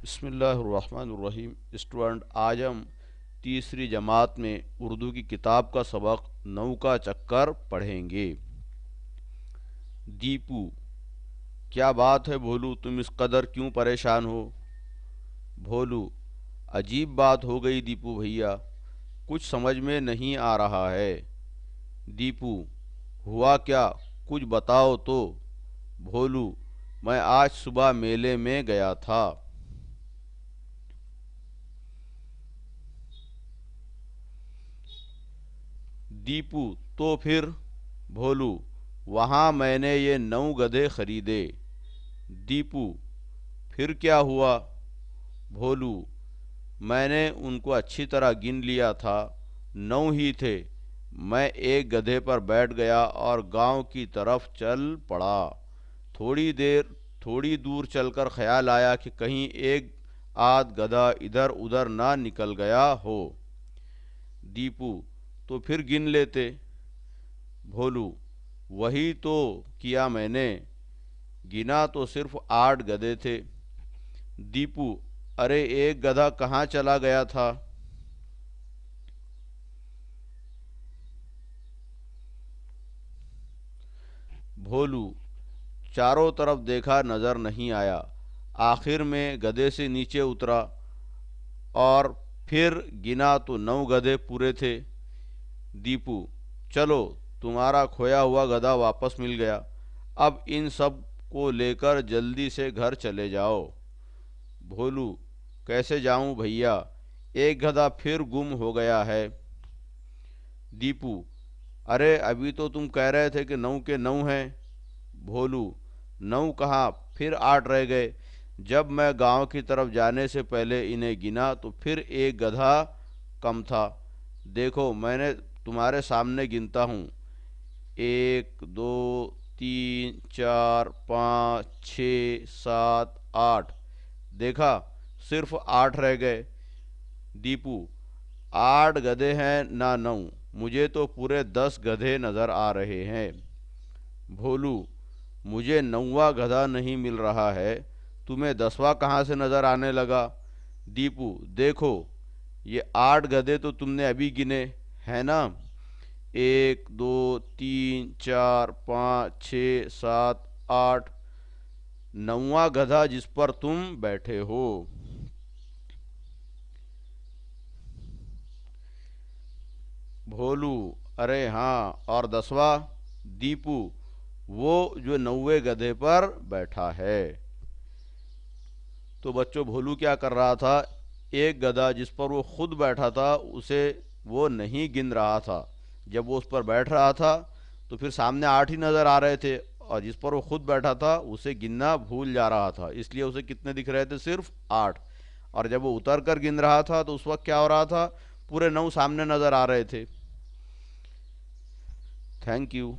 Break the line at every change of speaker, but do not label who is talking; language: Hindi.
बिस्मिल्लाहिर्रहमानिर्रहीम। स्टूडेंट, आज हम तीसरी जमात में उर्दू की किताब का सबक 9 का चक्कर पढ़ेंगे। दीपू, क्या बात है भोलू, तुम इस कदर क्यों परेशान हो? भोलू, अजीब बात हो गई दीपू भैया, कुछ समझ में नहीं आ रहा है। दीपू, हुआ क्या, कुछ बताओ तो। भोलू, मैं आज सुबह मेले में गया था। दीपू, तो फिर? भोलू, वहाँ मैंने ये 9 गधे खरीदे। दीपू, फिर क्या हुआ? भोलू, मैंने उनको अच्छी तरह गिन लिया था, 9 ही थे। मैं एक गधे पर बैठ गया और गांव की तरफ चल पड़ा। थोड़ी दूर चलकर ख्याल आया कि कहीं एक आध गधा इधर उधर ना निकल गया हो। दीपू, तो फिर गिन लेते। भोलू, वही तो किया मैंने, गिना तो सिर्फ 8 गधे थे। दीपू, अरे एक गधा कहाँ चला गया था? भोलू, चारों तरफ देखा, नजर नहीं आया। आखिर में गधे से नीचे उतरा और फिर गिना तो 9 गधे पूरे थे। दीपू, चलो, तुम्हारा खोया हुआ गधा वापस मिल गया। अब इन सब को लेकर जल्दी से घर चले जाओ। भोलू, कैसे जाऊं भैया, एक गधा फिर गुम हो गया है। दीपू, अरे अभी तो तुम कह रहे थे कि 9 के 9 हैं। भोलू, 9 कहाँ, फिर 8 रह गए। जब मैं गांव की तरफ जाने से पहले इन्हें गिना तो फिर एक गधा कम था। देखो, मैंने तुम्हारे सामने गिनता हूँ, 1 2 3 4 5 6 7 8। देखा, सिर्फ 8 रह गए। दीपू, 8 गधे हैं ना 9, मुझे तो पूरे 10 गधे नजर आ रहे हैं। भोलू, मुझे 9वां गधा नहीं मिल रहा है, तुम्हें 10वां कहाँ से नजर आने लगा? दीपू, देखो, ये 8 गधे तो तुमने अभी गिने, है ना? 1 2 3 4 5 6 7 8, 9वां गधा जिस पर तुम बैठे हो। भोलू, अरे हाँ, और 10वां? दीपू, वो जो 9वें गधे पर बैठा है। तो बच्चों, भोलू क्या कर रहा था, एक गधा जिस पर वो खुद बैठा था उसे वो नहीं गिन रहा था। जब वो उस पर बैठ रहा था तो फिर सामने 8 ही नज़र आ रहे थे, और जिस पर वो खुद बैठा था उसे गिनना भूल जा रहा था, इसलिए उसे कितने दिख रहे थे, सिर्फ 8। और जब वो उतर कर गिन रहा था तो उस वक्त क्या हो रहा था, पूरे 9 सामने नज़र आ रहे थे। Thank you.